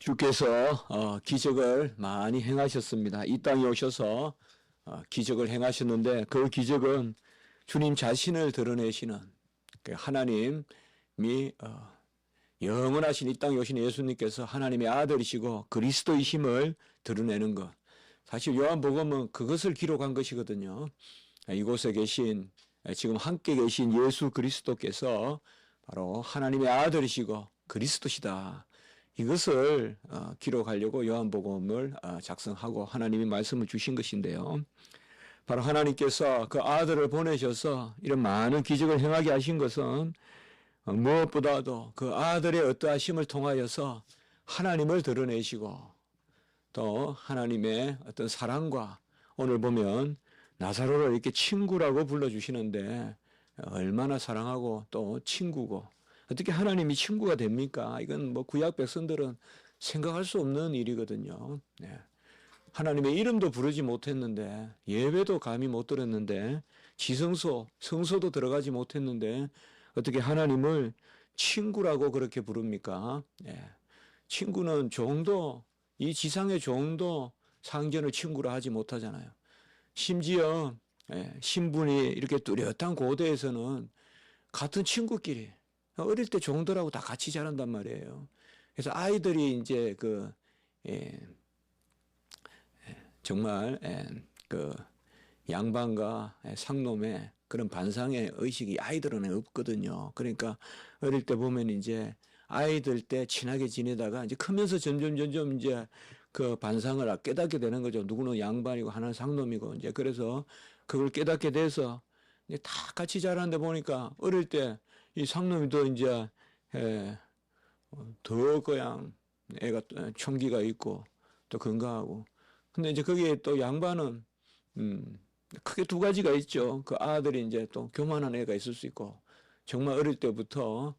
주께서 기적을 많이 행하셨습니다. 이 땅에 오셔서 기적을 행하셨는데 그 기적은 주님 자신을 드러내시는 하나님이 영원하신 이 땅에 오신 예수님께서 하나님의 아들이시고 그리스도이심을 드러내는 것. 사실 요한복음은 그것을 기록한 것이거든요. 이곳에 계신 지금 함께 계신 예수 그리스도께서 바로 하나님의 아들이시고 그리스도시다. 이것을 기록하려고 요한복음을 작성하고 하나님이 말씀을 주신 것인데요. 바로 하나님께서 그 아들을 보내셔서 이런 많은 기적을 행하게 하신 것은 무엇보다도 그 아들의 어떠하심을 통하여서 하나님을 드러내시고 또 하나님의 어떤 사랑과 오늘 보면 나사로를 이렇게 친구라고 불러주시는데 얼마나 사랑하고 또 친구고 어떻게 하나님이 친구가 됩니까? 이건 뭐 구약 백성들은 생각할 수 없는 일이거든요. 네. 하나님의 이름도 부르지 못했는데 예배도 감히 못 들었는데 지성소, 성소도 들어가지 못했는데 어떻게 하나님을 친구라고 그렇게 부릅니까? 네. 친구는 종도 이 지상의 종도 상전을 친구라 하지 못하잖아요. 심지어 신분이 이렇게 뚜렷한 고대에서는 같은 친구끼리 어릴 때 종들하고 다 같이 자란단 말이에요. 그래서 아이들이 이제 정말 양반과 상놈의 그런 반상의 의식이 아이들은 없거든요. 그러니까 어릴 때 보면 이제 아이들 때 친하게 지내다가 이제 크면서 점점 이제 그 반상을 깨닫게 되는 거죠. 누구는 양반이고 하나는 상놈이고 이제 그래서 그걸 깨닫게 돼서 이제 다 같이 자라는데 보니까 어릴 때 이 상놈이 더 이제 더 그냥 애가 총기가 있고 또 건강하고 근데 이제 거기에 또 양반은 크게 두 가지가 있죠. 그 아들이 이제 또 교만한 애가 있을 수 있고 정말 어릴 때부터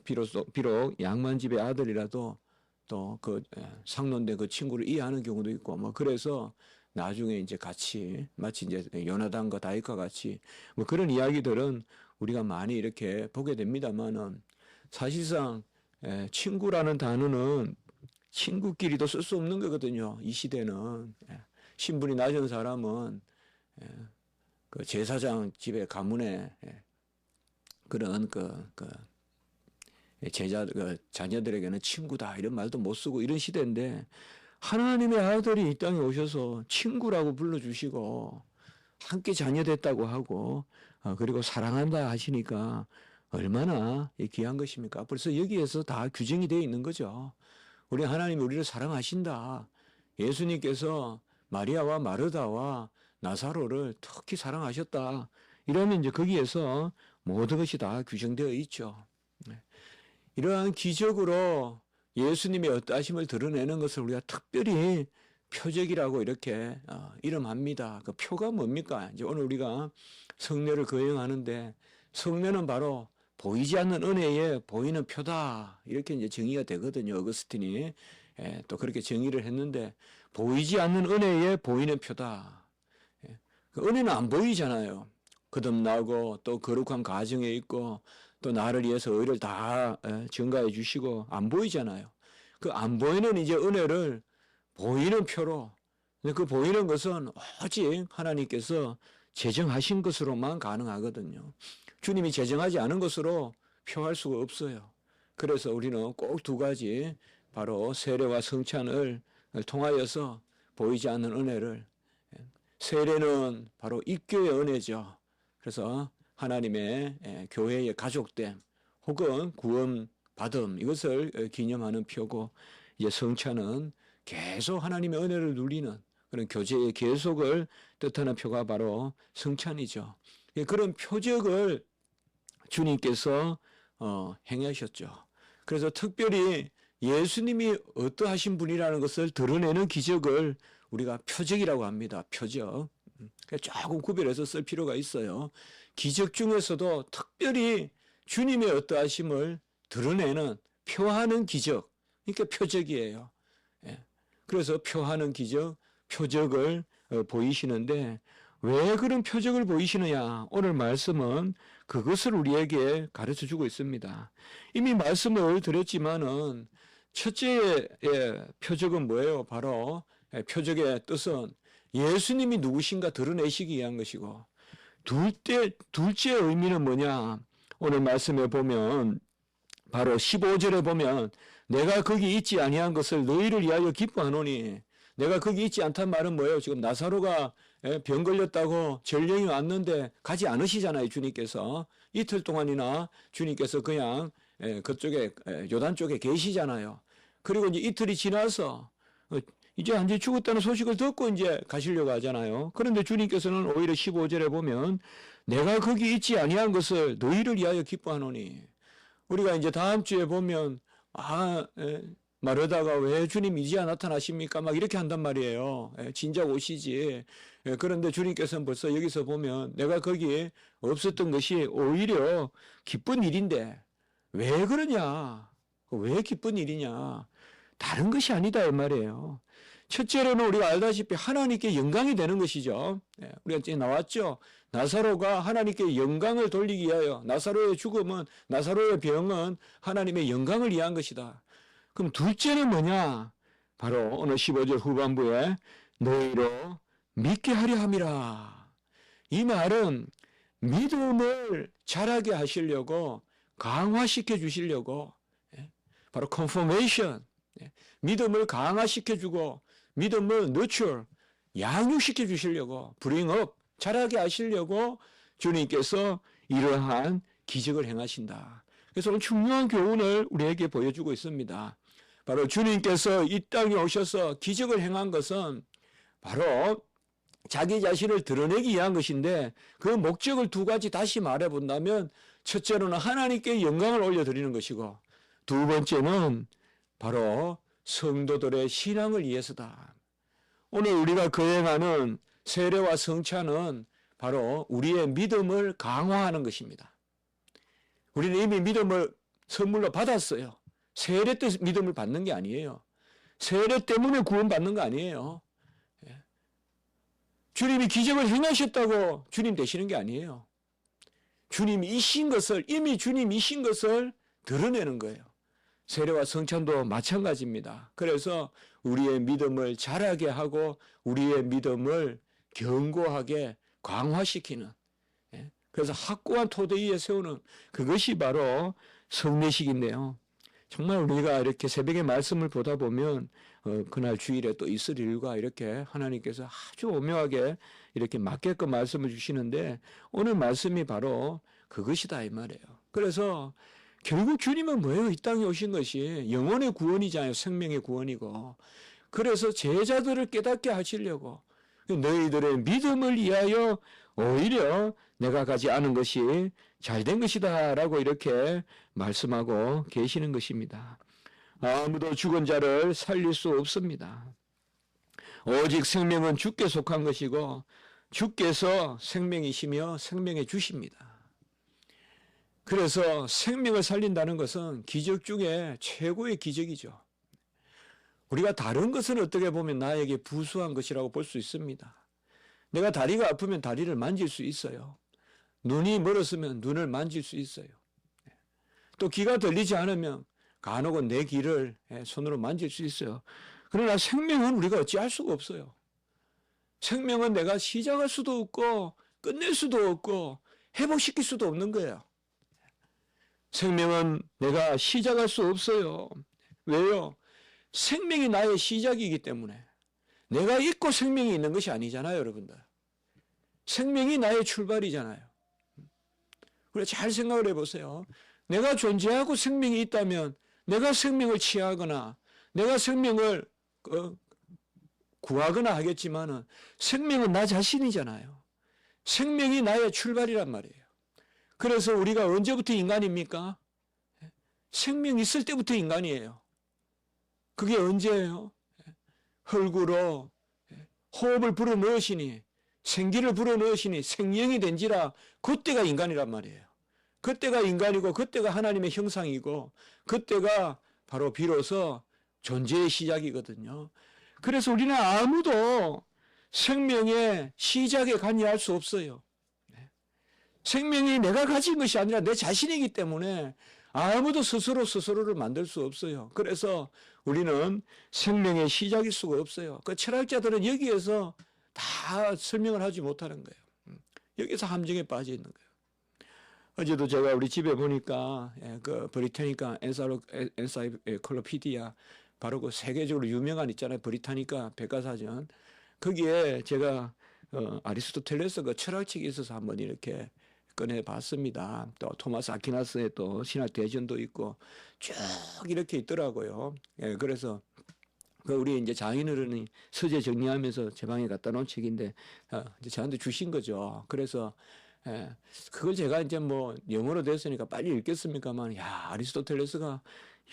비록 양반 집의 아들이라도 또 그 상놈된 그 친구를 이해하는 경우도 있고 뭐 그래서 나중에 이제 같이 마치 이제 요나단과 다윗과 같이 뭐 그런 이야기들은 우리가 많이 이렇게 보게 됩니다만은 사실상 친구라는 단어는 친구끼리도 쓸 수 없는 거거든요. 이 시대는 신분이 낮은 사람은 그 제사장 집의 가문에 그런 자녀들에게는 친구다 이런 말도 못 쓰고 이런 시대인데 하나님의 아들이 이 땅에 오셔서 친구라고 불러주시고 함께 자녀됐다고 하고 그리고 사랑한다 하시니까 얼마나 귀한 것입니까? 벌써 여기에서 다 규정이 되어 있는 거죠. 우리 하나님이 우리를 사랑하신다. 예수님께서 마리아와 마르다와 나사로를 특히 사랑하셨다. 이러면 이제 거기에서 모든 것이 다 규정되어 있죠. 이러한 기적으로 예수님의 어떠하심을 드러내는 것을 우리가 특별히 표적이라고 이렇게 이름합니다. 그 표가 뭡니까? 이제 오늘 우리가 성례를 거행하는데 성례는 바로 보이지 않는 은혜에 보이는 표다. 이렇게 이제 정의가 되거든요. 어거스틴이 또 그렇게 정의를 했는데 보이지 않는 은혜에 보이는 표다. 그 은혜는 안 보이잖아요. 거듭나고 또 거룩한 가정에 있고 또 나를 위해서 의를 다 증가해 주시고 안 보이잖아요. 그 안 보이는 이제 은혜를 보이는 표로 그 보이는 것은 오직 하나님께서 제정하신 것으로만 가능하거든요. 주님이 제정하지 않은 것으로 표할 수가 없어요. 그래서 우리는 꼭 두 가지 바로 세례와 성찬을 통하여서 보이지 않는 은혜를 세례는 바로 입교의 은혜죠. 그래서 하나님의 교회의 가족됨 혹은 구원받음 이것을 기념하는 표고 이제 성찬은 계속 하나님의 은혜를 누리는 그런 교제의 계속을 뜻하는 표가 바로 성찬이죠. 그런 표적을 주님께서 행하셨죠. 그래서 특별히 예수님이 어떠하신 분이라는 것을 드러내는 기적을 우리가 표적이라고 합니다. 표적. 조금 구별해서 쓸 필요가 있어요. 기적 중에서도 특별히 주님의 어떠하심을 드러내는 표하는 기적. 그러니까 표적이에요. 그래서 표하는 기적, 표적을 보이시는데 왜 그런 표적을 보이시느냐? 오늘 말씀은 그것을 우리에게 가르쳐 주고 있습니다. 이미 말씀을 드렸지만은 첫째의 표적은 뭐예요? 바로 표적의 뜻은 예수님이 누구신가 드러내시기 위한 것이고, 둘째 의미는 뭐냐? 오늘 말씀에 보면 바로 15절에 보면 내가 거기 있지 아니한 것을 너희를 위하여 기뻐하노니, 내가 거기 있지 않단 말은 뭐예요? 지금 나사로가 병 걸렸다고 전령이 왔는데 가지 않으시잖아요. 주님께서 이틀 동안이나 주님께서 그냥 그쪽에 요단 쪽에 계시잖아요. 그리고 이제 이틀이 지나서 이제 완전히 죽었다는 소식을 듣고 이제 가시려고 하잖아요. 그런데 주님께서는 오히려 15절에 보면 내가 거기 있지 아니한 것을 너희를 위하여 기뻐하노니, 우리가 이제 다음 주에 보면 말하다가 왜 주님 이제야 나타나십니까? 막 이렇게 한단 말이에요. 진작 오시지. 그런데 주님께서는 벌써 여기서 보면 내가 거기에 없었던 것이 오히려 기쁜 일인데 왜 그러냐? 왜 기쁜 일이냐? 다른 것이 아니다 이 말이에요. 첫째로는 우리가 알다시피 하나님께 영광이 되는 것이죠. 우리가 이제 나왔죠. 나사로가 하나님께 영광을 돌리기 위하여, 나사로의 죽음은, 나사로의 병은 하나님의 영광을 위한 것이다. 그럼 둘째는 뭐냐? 바로 오늘 15절 후반부에 너희로 믿게 하려 함이라. 이 말은 믿음을 자라게 하시려고, 강화시켜 주시려고, 바로 confirmation, 믿음을 강화시켜 주고 믿음을 nurture, 양육시켜 주시려고, bring up, 자라게 하시려고 주님께서 이러한 기적을 행하신다. 그래서 오늘 중요한 교훈을 우리에게 보여주고 있습니다. 바로 주님께서 이 땅에 오셔서 기적을 행한 것은 바로 자기 자신을 드러내기 위한 것인데, 그 목적을 두 가지 다시 말해본다면, 첫째로는 하나님께 영광을 올려드리는 것이고, 두 번째는 바로 성도들의 신앙을 위해서다. 오늘 우리가 거행하는 세례와 성찬은 바로 우리의 믿음을 강화하는 것입니다. 우리는 이미 믿음을 선물로 받았어요. 세례 때 믿음을 받는 게 아니에요. 세례 때문에 구원받는 거 아니에요. 주님이 기적을 행하셨다고 주님 되시는 게 아니에요. 주님이신 것을, 이미 주님이신 것을 드러내는 거예요. 세례와 성찬도 마찬가지입니다. 그래서 우리의 믿음을 자라게 하고 우리의 믿음을 견고하게 강화시키는, 그래서 확고한 토대 위에 세우는 그것이 바로 성례식인데요. 정말 우리가 이렇게 새벽에 말씀을 보다 보면 그날 주일에 또 있을 일과 이렇게 하나님께서 아주 오묘하게 이렇게 맞게끔 말씀을 주시는데, 오늘 말씀이 바로 그것이다 이 말이에요. 그래서 결국 주님은 뭐예요? 이 땅에 오신 것이 영혼의 구원이잖아요. 생명의 구원이고. 그래서 제자들을 깨닫게 하시려고, 너희들의 믿음을 위하여 오히려 내가 가지 않은 것이 잘된 것이다 라고 이렇게 말씀하고 계시는 것입니다. 아무도 죽은 자를 살릴 수 없습니다. 오직 생명은 주께 속한 것이고 주께서 생명이시며 생명의 주십니다. 그래서 생명을 살린다는 것은 기적 중에 최고의 기적이죠. 우리가 다른 것은 어떻게 보면 나에게 부수한 것이라고 볼 수 있습니다. 내가 다리가 아프면 다리를 만질 수 있어요. 눈이 멀었으면 눈을 만질 수 있어요. 또 귀가 들리지 않으면 간혹은 내 귀를 손으로 만질 수 있어요. 그러나 생명은 우리가 어찌할 수가 없어요. 생명은 내가 시작할 수도 없고 끝낼 수도 없고 회복시킬 수도 없는 거예요. 생명은 내가 시작할 수 없어요. 왜요? 생명이 나의 시작이기 때문에. 내가 있고 생명이 있는 것이 아니잖아요, 여러분들. 생명이 나의 출발이잖아요. 우리가 잘 생각을 해보세요. 내가 존재하고 생명이 있다면 내가 생명을 취하거나 내가 생명을 구하거나 하겠지만은 생명은 나 자신이잖아요. 생명이 나의 출발이란 말이에요. 그래서 우리가 언제부터 인간입니까? 생명이 있을 때부터 인간이에요. 그게 언제예요? 흙으로 호흡을 불어넣으시니 생기를 불어넣으시니 생명이 된지라 그때가 인간이란 말이에요. 그때가 인간이고 그때가 하나님의 형상이고 그때가 바로 비로소 존재의 시작이거든요. 그래서 우리는 아무도 생명의 시작에 관여할 수 없어요. 생명이 내가 가진 것이 아니라 내 자신이기 때문에 아무도 스스로를 만들 수 없어요. 그래서 우리는 생명의 시작일 수가 없어요. 그 철학자들은 여기에서 다 설명을 하지 못하는 거예요. 여기서 함정에 빠져 있는 거예요. 어제도 제가 우리 집에 보니까 그 브리타니카 엔사이클로피디아 바로 그 세계적으로 유명한 있잖아요. 브리타니카 백과사전. 거기에 제가 아리스토텔레스 그 철학책이 있어서 한번 이렇게 꺼내 봤습니다. 또 토마스 아퀴나스의 또 신학 대전도 있고 쭉 이렇게 있더라고요. 그래서 그 우리 이제 장인어른이 서재 정리하면서 제 방에 갖다 놓은 책인데 이제 저한테 주신 거죠. 그래서 그걸 제가 이제 뭐 영어로 됐으니까 빨리 읽겠습니까만, 야, 아리스토텔레스가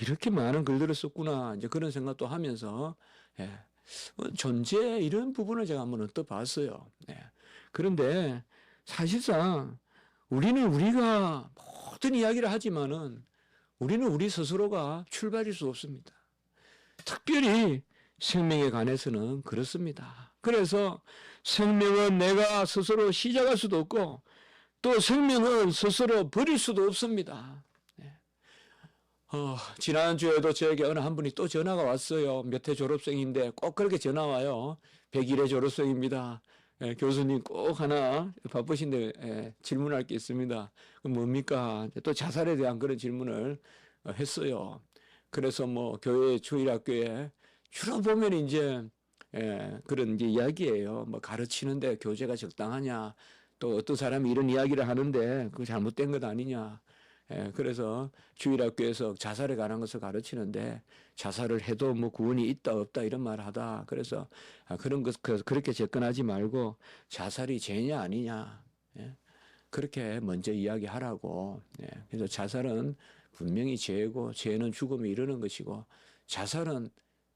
이렇게 많은 글들을 썼구나. 이제 그런 생각도 하면서, 존재 이런 부분을 제가 한번 얻어봤어요. 그런데 사실상 우리가 모든 이야기를 하지만은 우리는 우리 스스로가 출발일 수 없습니다. 특별히 생명에 관해서는 그렇습니다. 그래서 생명은 내가 스스로 시작할 수도 없고 또 생명은 스스로 버릴 수도 없습니다. 지난주에도 저에게 어느 한 분이 또 전화가 왔어요. 몇 해 졸업생인데 꼭 그렇게 전화 와요. 101회 졸업생입니다. 교수님 꼭 하나 바쁘신데 질문할 게 있습니다. 뭡니까? 또 자살에 대한 그런 질문을 했어요. 그래서 뭐 교회 주일학교에 주로 보면 이제 그런 이제 이야기예요. 뭐 가르치는데 교재가 적당하냐? 또 어떤 사람이 이런 이야기를 하는데 그거 잘못된 것 아니냐. 그래서 주일학교에서 자살에 관한 것을 가르치는데 자살을 해도 뭐 구원이 있다 없다 이런 말을 하다. 그래서 그런 것 그렇게 접근하지 말고 자살이 죄냐 아니냐. 그렇게 먼저 이야기하라고. 그래서 자살은 분명히 죄고 죄는 죽음에 이르는 것이고 자살은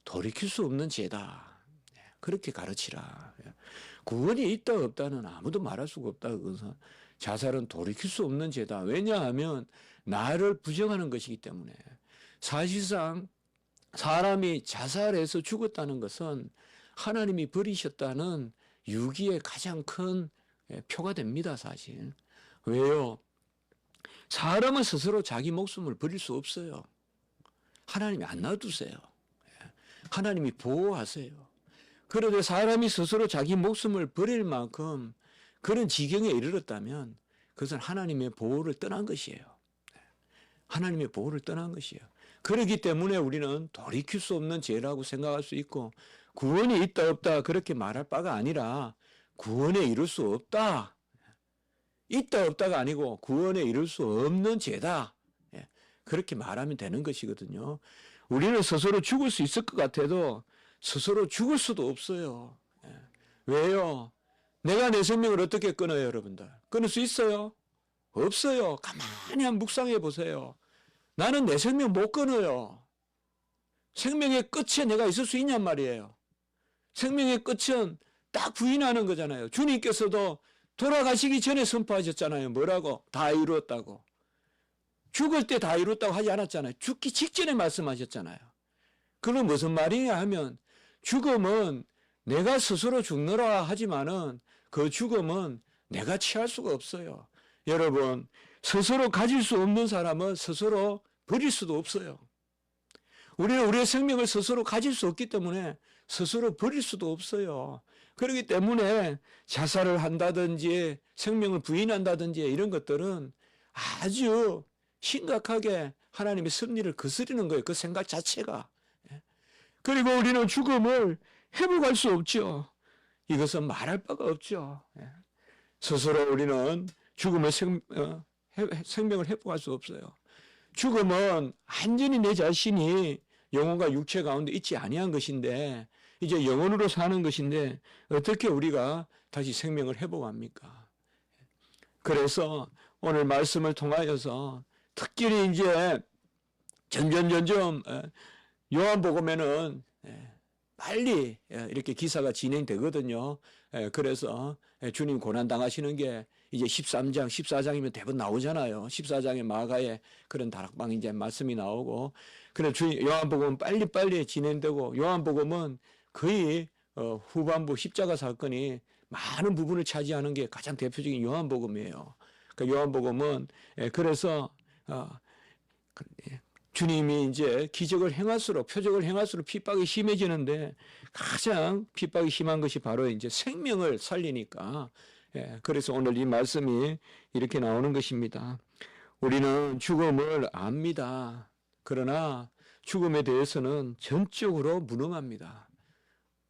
돌이킬 수 없는 죄다. 그렇게 가르치라. 구원이 있다 없다는 아무도 말할 수가 없다. 그것은 자살은 돌이킬 수 없는 죄다. 왜냐하면 나를 부정하는 것이기 때문에. 사실상 사람이 자살해서 죽었다는 것은 하나님이 버리셨다는 유기의 가장 큰 표가 됩니다. 사실. 왜요? 사람은 스스로 자기 목숨을 버릴 수 없어요. 하나님이 안 놔두세요. 하나님이 보호하세요. 그런데 사람이 스스로 자기 목숨을 버릴 만큼 그런 지경에 이르렀다면 그것은 하나님의 보호를 떠난 것이에요. 하나님의 보호를 떠난 것이에요. 그렇기 때문에 우리는 돌이킬 수 없는 죄라고 생각할 수 있고 구원이 있다 없다 그렇게 말할 바가 아니라 구원에 이를 수 없다. 있다 없다가 아니고 구원에 이를 수 없는 죄다. 그렇게 말하면 되는 것이거든요. 우리는 스스로 죽을 수 있을 것 같아도 스스로 죽을 수도 없어요. 왜요? 내가 내 생명을 어떻게 끊어요, 여러분들? 끊을 수 있어요? 없어요. 가만히 한번 묵상해 보세요. 나는 내 생명 못 끊어요. 생명의 끝에 내가 있을 수 있냔 말이에요. 생명의 끝은 딱 부인하는 거잖아요. 주님께서도 돌아가시기 전에 선포하셨잖아요. 뭐라고? 다 이루었다고. 죽을 때 다 이루었다고 하지 않았잖아요. 죽기 직전에 말씀하셨잖아요. 그건 무슨 말이냐 하면 죽음은 내가 스스로 죽노라 하지만은 그 죽음은 내가 취할 수가 없어요. 여러분, 스스로 가질 수 없는 사람은 스스로 버릴 수도 없어요. 우리는 우리의 생명을 스스로 가질 수 없기 때문에 스스로 버릴 수도 없어요. 그렇기 때문에 자살을 한다든지 생명을 부인한다든지 이런 것들은 아주 심각하게 하나님의 섭리를 거스르는 거예요. 그 생각 자체가. 그리고 우리는 죽음을 회복할 수 없죠. 이것은 말할 바가 없죠. 스스로 우리는 죽음의 생명을 회복할 수 없어요. 죽음은 완전히 내 자신이 영혼과 육체 가운데 있지 아니한 것인데 이제 영혼으로 사는 것인데 어떻게 우리가 다시 생명을 회복합니까? 그래서 오늘 말씀을 통하여서 특별히 이제 점점 요한복음에는 빨리 이렇게 기사가 진행되거든요. 그래서 주님 고난 당하시는 게 이제 13장, 14장이면 대부분 나오잖아요. 14장에 마가의 그런 다락방 이제 말씀이 나오고, 그래 요한복음은 빨리빨리 진행되고, 요한복음은 거의 후반부 십자가 사건이 많은 부분을 차지하는 게 가장 대표적인 요한복음이에요. 그 요한복음은 그래서 주님이 이제 기적을 행할수록, 표적을 행할수록 핍박이 심해지는데 가장 핍박이 심한 것이 바로 이제 생명을 살리니까, 그래서 오늘 이 말씀이 이렇게 나오는 것입니다. 우리는 죽음을 압니다. 그러나 죽음에 대해서는 전적으로 무능합니다.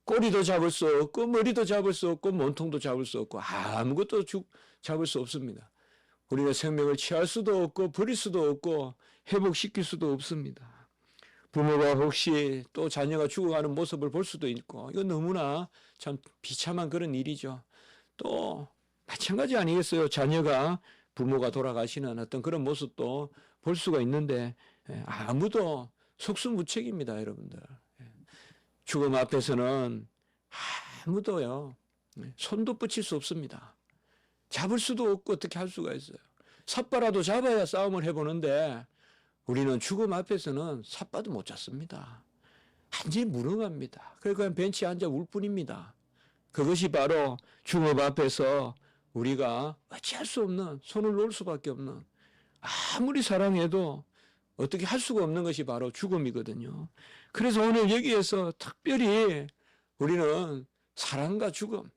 꼬리도 잡을 수 없고 머리도 잡을 수 없고 몸통도 잡을 수 없고 아무것도 잡을 수 없습니다. 우리는 생명을 취할 수도 없고 버릴 수도 없고 회복시킬 수도 없습니다. 부모가 혹시 또 자녀가 죽어가는 모습을 볼 수도 있고, 이건 너무나 참 비참한 그런 일이죠. 또 마찬가지 아니겠어요? 자녀가 부모가 돌아가시는 어떤 그런 모습도 볼 수가 있는데 아무도 속수무책입니다, 여러분들. 죽음 앞에서는 아무도요 손도 뻗칠 수 없습니다. 잡을 수도 없고 어떻게 할 수가 있어요. 삿바라도 잡아야 싸움을 해보는데 우리는 죽음 앞에서는 삿바도 못 잡습니다. 완전히 무능합니다. 그냥 벤치에 앉아 울 뿐입니다. 그것이 바로 죽음 앞에서 우리가 어찌할 수 없는, 손을 놓을 수밖에 없는, 아무리 사랑해도 어떻게 할 수가 없는 것이 바로 죽음이거든요. 그래서 오늘 여기에서 특별히 우리는 사랑과 죽음,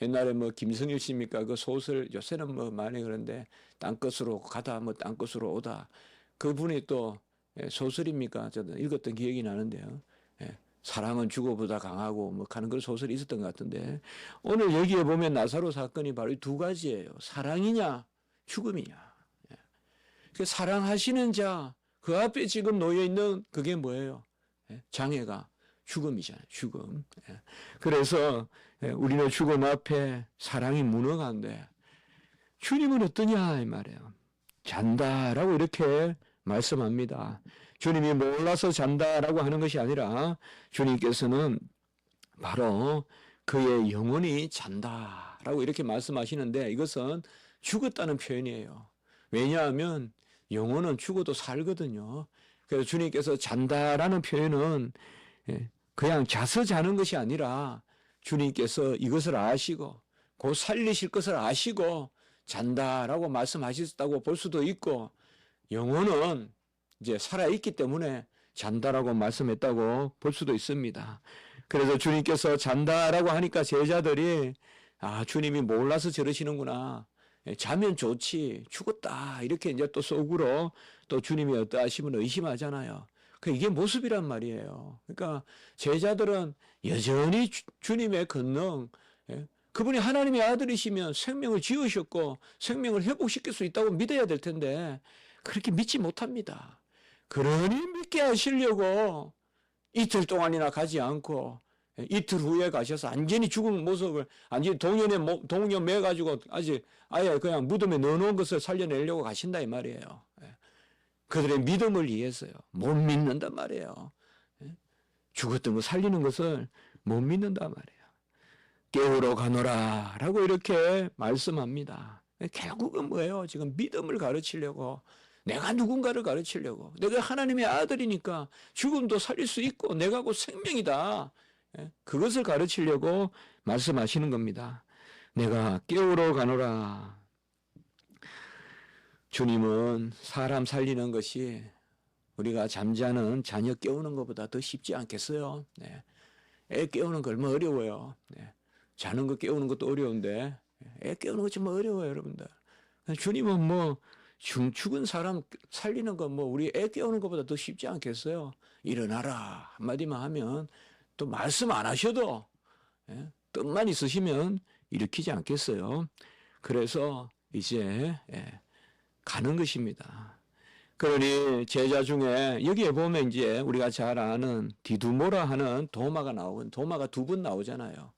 옛날에 뭐 김성일 씨입니까? 그 소설, 요새는 뭐 많이 그런데 땅끝으로 가다 뭐 땅끝으로 오다. 그분이 또 소설입니까? 저도 읽었던 기억이 나는데요. 사랑은 죽어보다 강하고 뭐 하는 그런 소설이 있었던 것 같은데 오늘 여기에 보면 나사로 사건이 바로 이 두 가지예요. 사랑이냐 죽음이냐. 그 사랑하시는 자, 그 앞에 지금 놓여 있는 그게 뭐예요? 장애가 죽음이잖아요. 죽음. 그래서 우리는 죽음 앞에 사랑이 무능한데 주님은 어떠냐 이 말이에요. 잔다라고 이렇게 말씀합니다. 주님이 몰라서 잔다라고 하는 것이 아니라 주님께서는 바로 그의 영혼이 잔다라고 이렇게 말씀하시는데 이것은 죽었다는 표현이에요. 왜냐하면 영혼은 죽어도 살거든요. 그래서 주님께서 잔다라는 표현은 그냥 자서 자는 것이 아니라 주님께서 이것을 아시고 곧 살리실 것을 아시고 잔다라고 말씀하셨다고 볼 수도 있고 영혼은 이제 살아있기 때문에 잔다라고 말씀했다고 볼 수도 있습니다. 그래서 주님께서 잔다라고 하니까 제자들이 주님이 몰라서 저러시는구나. 자면 좋지 죽었다 이렇게 이제 또 속으로 또 주님이 어떠하시면 의심하잖아요. 이게 모습이란 말이에요. 그러니까 제자들은 여전히 주님의 권능, 그분이 하나님의 아들이시면 생명을 지으셨고 생명을 회복시킬 수 있다고 믿어야 될 텐데 그렇게 믿지 못합니다. 그러니 믿게 하시려고 이틀 동안이나 가지 않고 이틀 후에 가셔서 완전히 죽은 모습을 완전히 동년 매가지고 아예 그냥 무덤에 넣어놓은 것을 살려내려고 가신다 이 말이에요. 그들의 믿음을 위해서요. 못 믿는단 말이에요. 죽었던 거 살리는 것을 못 믿는단 말이에요. 깨우러 가노라 라고 이렇게 말씀합니다. 결국은 뭐예요? 지금 믿음을 가르치려고 내가 누군가를 가르치려고 내가 하나님의 아들이니까 죽음도 살릴 수 있고 내가 곧 생명이다. 그것을 가르치려고 말씀하시는 겁니다. 내가 깨우러 가노라. 주님은 사람 살리는 것이 우리가 잠자는 자녀 깨우는 것보다 더 쉽지 않겠어요? 애 깨우는 거 얼마나 어려워요. 자는 거 깨우는 것도 어려운데 애 깨우는 거 정말 어려워요, 여러분들. 주님은 뭐 죽은 사람 살리는 거 뭐 우리 애 깨우는 것보다 더 쉽지 않겠어요? 일어나라 한마디만 하면 또 말씀 안 하셔도 뜻만 있으시면 일으키지 않겠어요? 그래서 이제 가는 것입니다. 그러니 제자 중에 여기에 보면 이제 우리가 잘 아는 디두모라 하는 도마가 나오고 도마가 두 분 나오잖아요.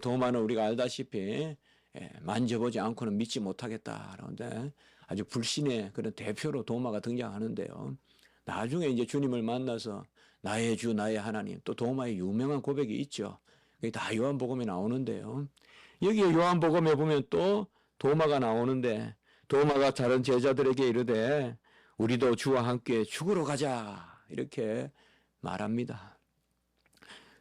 도마는 우리가 알다시피 만져보지 않고는 믿지 못하겠다. 그런데 아주 불신의 그런 대표로 도마가 등장하는데요. 나중에 이제 주님을 만나서 나의 주 나의 하나님 또 도마의 유명한 고백이 있죠. 그게 다 요한복음에 나오는데요. 여기에 요한복음에 보면 또 도마가 나오는데 도마가 다른 제자들에게 이르되 우리도 주와 함께 죽으러 가자 이렇게 말합니다.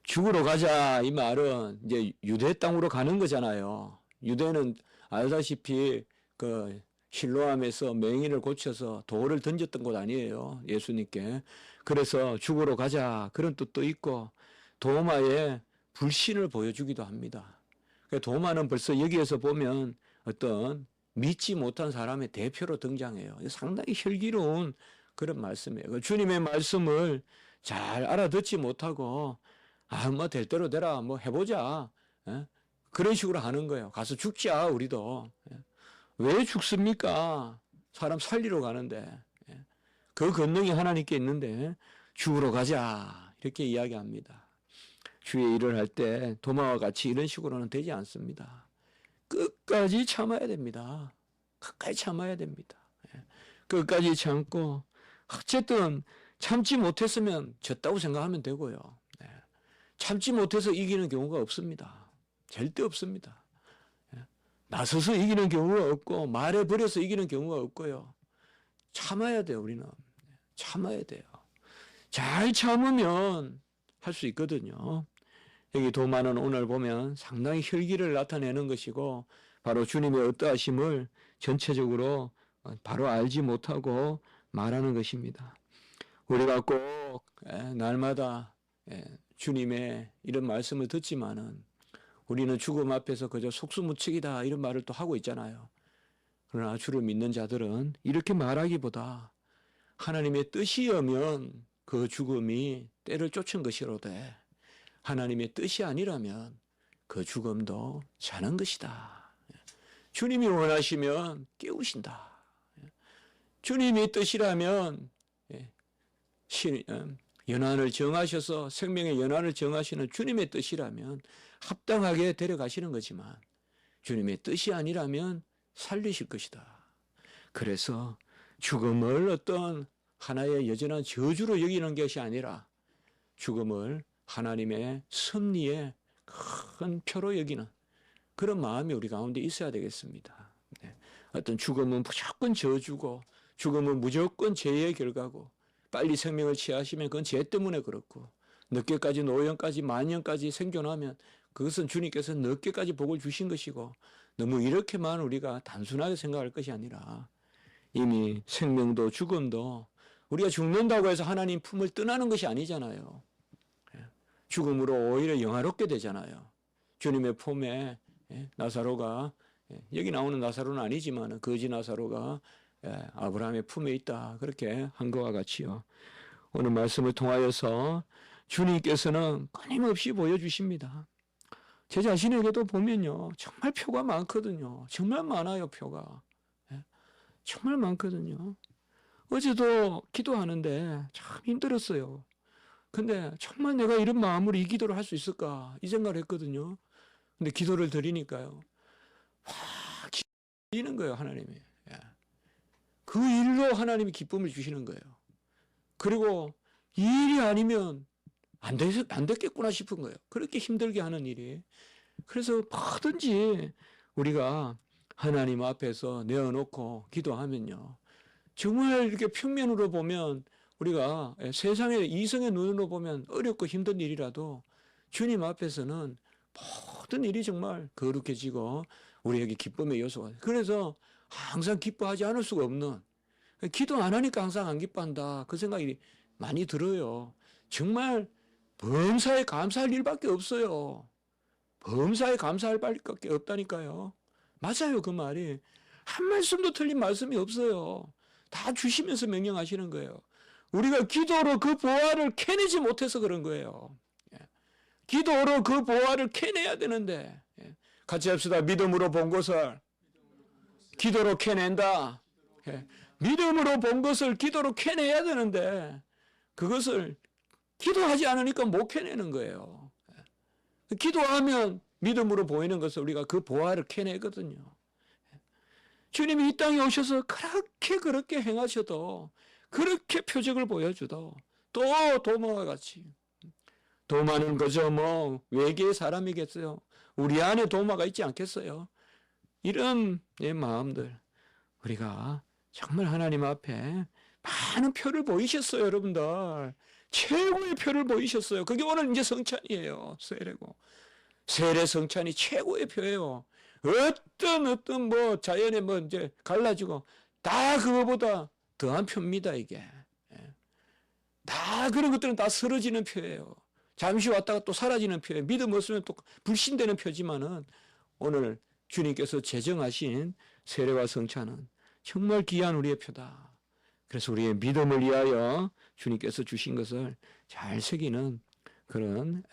죽으러 가자 이 말은 이제 유대 땅으로 가는 거잖아요. 유대는 알다시피 그 실로암에서 맹인을 고쳐서 돌을 던졌던 곳 아니에요. 예수님께. 그래서 죽으러 가자 그런 뜻도 있고 도마의 불신을 보여주기도 합니다. 도마는 벌써 여기에서 보면 어떤 믿지 못한 사람의 대표로 등장해요. 상당히 혈기로운 그런 말씀이에요. 주님의 말씀을 잘 알아듣지 못하고 뭐 될 대로 되라 뭐 해보자 그런 식으로 하는 거예요. 가서 죽자 우리도. 왜 죽습니까? 사람 살리러 가는데. 그 권능이 하나님께 있는데 죽으러 가자 이렇게 이야기합니다. 주의 일을 할 때 도마와 같이 이런 식으로는 되지 않습니다. 끝까지 참아야 됩니다. 끝까지 참아야 됩니다. 끝까지 참고 어쨌든 참지 못했으면 졌다고 생각하면 되고요. 참지 못해서 이기는 경우가 없습니다. 절대 없습니다. 나서서 이기는 경우가 없고 말해버려서 이기는 경우가 없고요. 참아야 돼요. 우리는. 참아야 돼요. 잘 참으면 할 수 있거든요. 여기 도마는 오늘 보면 상당히 혈기를 나타내는 것이고 바로 주님의 어떠하심을 전체적으로 바로 알지 못하고 말하는 것입니다. 우리가 꼭 날마다 주님의 이런 말씀을 듣지만은 우리는 죽음 앞에서 그저 속수무책이다 이런 말을 또 하고 있잖아요. 그러나 주를 믿는 자들은 이렇게 말하기보다 하나님의 뜻이면 그 죽음이 때를 쫓은 것이로되 하나님의 뜻이 아니라면 그 죽음도 자는 것이다. 주님이 원하시면 깨우신다. 주님의 뜻이라면 연한을 정하셔서 생명의 연한을 정하시는 주님의 뜻이라면 합당하게 데려가시는 거지만 주님의 뜻이 아니라면 살리실 것이다. 그래서 죽음을 어떤 하나의 여전한 저주로 여기는 것이 아니라 죽음을 하나님의 섭리의 큰 표로 여기는 그런 마음이 우리 가운데 있어야 되겠습니다. 어떤 죽음은 무조건 저주고 죽음은 무조건 죄의 결과고 빨리 생명을 취하시면 그건 죄 때문에 그렇고 늦게까지 노년까지 만년까지 생존하면 그것은 주님께서 늦게까지 복을 주신 것이고 너무 이렇게만 우리가 단순하게 생각할 것이 아니라 이미 생명도 죽음도 우리가 죽는다고 해서 하나님 품을 떠나는 것이 아니잖아요. 죽음으로 오히려 영화롭게 되잖아요. 주님의 품에 나사로가 여기 나오는 나사로는 아니지만 거지 나사로가 아브라함의 품에 있다 그렇게 한 것과 같이요. 오늘 말씀을 통하여서 주님께서는 끊임없이 보여주십니다. 제 자신에게도 보면요 정말 표가 많거든요. 정말 많아요. 표가 정말 많거든요. 어제도 기도하는데 참 힘들었어요. 근데 정말 내가 이런 마음으로 이 기도를 할 수 있을까 이 생각을 했거든요. 근데 기도를 드리니까요 확 기는 거예요. 하나님이. 그 일로 하나님이 기쁨을 주시는 거예요. 그리고 이 일이 아니면 안 됐겠구나 싶은 거예요. 그렇게 힘들게 하는 일이. 그래서 뭐든지 우리가 하나님 앞에서 내어놓고 기도하면요 정말 이렇게 평면으로 보면 우리가 세상의 이성의 눈으로 보면 어렵고 힘든 일이라도 주님 앞에서는 모든 일이 정말 거룩해지고 우리에게 기쁨의 요소가 돼요. 그래서 항상 기뻐하지 않을 수가 없는 기도 안 하니까 항상 안 기뻐한다 그 생각이 많이 들어요. 정말 범사에 감사할 일밖에 없어요. 범사에 감사할 일밖에 없다니까요. 맞아요. 그 말이 한 말씀도 틀린 말씀이 없어요. 다 주시면서 명령하시는 거예요. 우리가 기도로 그 보화를 캐내지 못해서 그런 거예요. 기도로 그 보화를 캐내야 되는데 같이 합시다. 믿음으로 본 것을 기도로 캐낸다. 믿음으로 본 것을 기도로 캐내야 되는데 그것을 기도하지 않으니까 못 캐내는 거예요. 기도하면 믿음으로 보이는 것을 우리가 그 보화를 캐내거든요. 주님이 이 땅에 오셔서 그렇게 행하셔도 그렇게 표적을 보여주도 또 도마와 같이 도마는 그저 뭐 외계의 사람이겠어요. 우리 안에 도마가 있지 않겠어요. 이런 마음들 우리가 정말 하나님 앞에 많은 표를 보이셨어요. 여러분들 최고의 표를 보이셨어요. 그게 오늘 이제 성찬이에요. 세례고 세례 성찬이 최고의 표예요. 어떤 뭐 자연에 뭐 이제 갈라지고 다 그거보다 더한 표입니다, 이게. 예. 다 그런 것들은 다 쓰러지는 표예요. 잠시 왔다가 또 사라지는 표예요. 믿음 없으면 또 불신되는 표지만은 오늘 주님께서 제정하신 세례와 성찬은 정말 귀한 우리의 표다. 그래서 우리의 믿음을 위하여 주님께서 주신 것을 잘 새기는 그런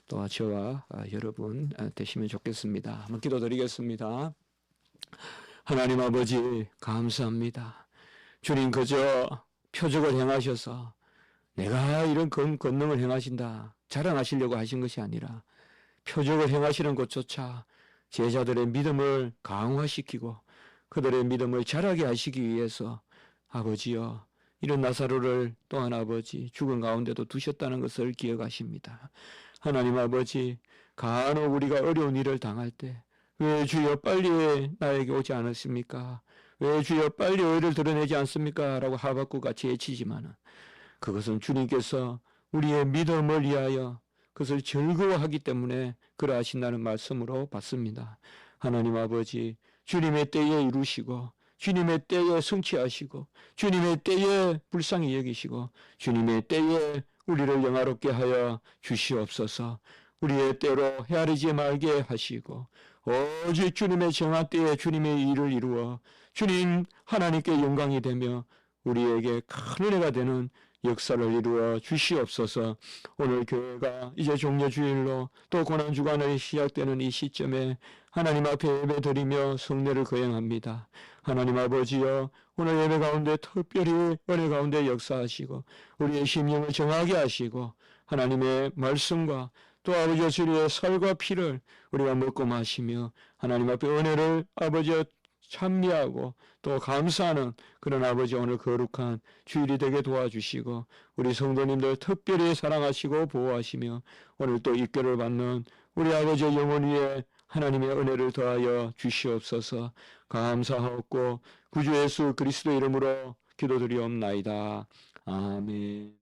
또 저와 여러분 되시면 좋겠습니다. 한번 기도드리겠습니다. 하나님 아버지 감사합니다. 주님 그저 표적을 행하셔서 내가 이런 권능을 행하신다 자랑하시려고 하신 것이 아니라 표적을 행하시는 것조차 제자들의 믿음을 강화시키고 그들의 믿음을 자라게 하시기 위해서 아버지여 이런 나사로를 또한 아버지 죽은 가운데도 두셨다는 것을 기억하십니다. 하나님 아버지 간혹 우리가 어려운 일을 당할 때 왜 주여 빨리 나에게 오지 않았습니까? 왜 주여 빨리 의를 드러내지 않습니까? 라고 하박국 같이 외치지만은 그것은 주님께서 우리의 믿음을 위하여 그것을 즐거워하기 때문에 그러하신다는 말씀으로 받습니다. 하나님 아버지 주님의 때에 이루시고 주님의 때에 성취하시고 주님의 때에 불쌍히 여기시고 주님의 때에 우리를 영화롭게 하여 주시옵소서. 우리의 때로 헤아리지 말게 하시고 오직 주님의 정한 때에 주님의 일을 이루어 주님 하나님께 영광이 되며 우리에게 큰 은혜가 되는 역사를 이루어 주시옵소서. 오늘 교회가 이제 종료주일로 또 고난주간이 시작되는 이 시점에 하나님 앞에 예배드리며 성례를 거행합니다. 하나님 아버지여 오늘 예배 가운데 특별히 은혜 가운데 역사하시고 우리의 심령을 정하게 하시고 하나님의 말씀과 또 아버지 주님의 살과 피를 우리가 먹고 마시며 하나님 앞에 은혜를 아버지여 찬미하고 또 감사하는 그런 아버지 오늘 거룩한 주일이 되게 도와주시고 우리 성도님들 특별히 사랑하시고 보호하시며 오늘 또 입교를 받는 우리 아버지의 영혼 위에 하나님의 은혜를 더하여 주시옵소서. 감사하옵고 구주 예수 그리스도 이름으로 기도드리옵나이다. 아멘.